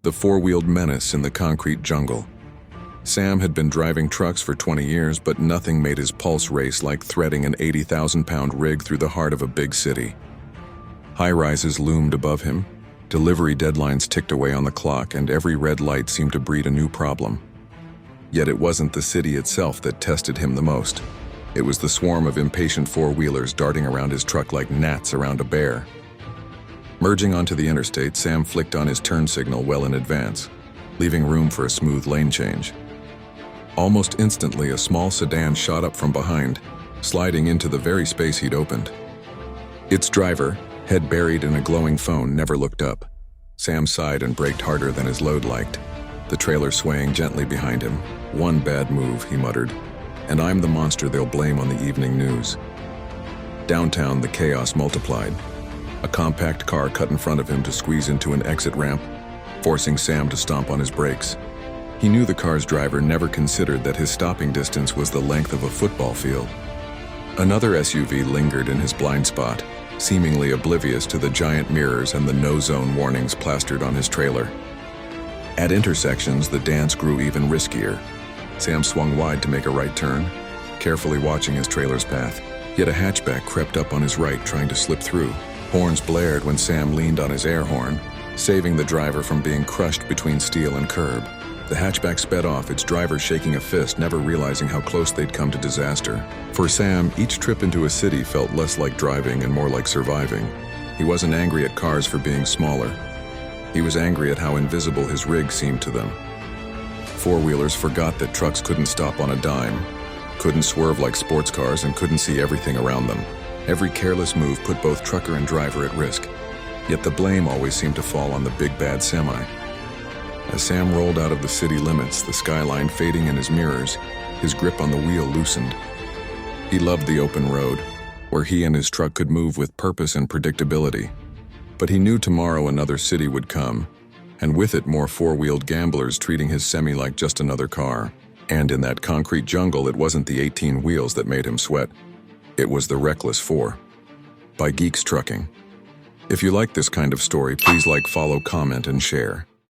the four-wheeled menace in the concrete jungle. Sam had been driving trucks for 20 years, but nothing made his pulse race like threading an 80,000-pound rig through the heart of a big city. High-rises loomed above him, delivery deadlines ticked away on the clock, and every red light seemed to breed a new problem. Yet it wasn't the city itself that tested him the most. It was the swarm of impatient four-wheelers darting around his truck like gnats around a bear. Merging onto the interstate, Sam flicked on his turn signal well in advance, leaving room for a smooth lane change. Almost instantly, a small sedan shot up from behind, sliding into the very space he'd opened. Its driver, head buried in a glowing phone, never looked up. Sam sighed and braked harder than his load liked, the trailer swaying gently behind him. "One bad move," he muttered, "and I'm the monster they'll blame on the evening news." Downtown, the chaos multiplied. A compact car cut in front of him to squeeze into an exit ramp, forcing Sam to stomp on his brakes. He knew the car's driver never considered that his stopping distance was the length of a football field. Another SUV lingered in his blind spot, seemingly oblivious to the giant mirrors and the no-zone warnings plastered on his trailer. At intersections, the dance grew even riskier. Sam swung wide to make a right turn, carefully watching his trailer's path. Yet a hatchback crept up on his right, trying to slip through. Horns blared when Sam leaned on his air horn, saving the driver from being crushed between steel and curb. The hatchback sped off, its driver shaking a fist, never realizing how close they'd come to disaster. For Sam, each trip into a city felt less like driving and more like surviving. He wasn't angry at cars for being smaller. He was angry at how invisible his rig seemed to them. Four-wheelers forgot that trucks couldn't stop on a dime, couldn't swerve like sports cars, and couldn't see everything around them. Every careless move put both trucker and driver at risk. Yet the blame always seemed to fall on the big bad semi. As Sam rolled out of the city limits, the skyline fading in his mirrors, his grip on the wheel loosened. He loved the open road, where he and his truck could move with purpose and predictability. But he knew tomorrow another city would come, and with it more four-wheeled gamblers treating his semi like just another car. And in that concrete jungle, it wasn't the 18 wheels that made him sweat. It was the Reckless Four. By Geeks Trucking. If you like this kind of story, please like, follow, comment, and share.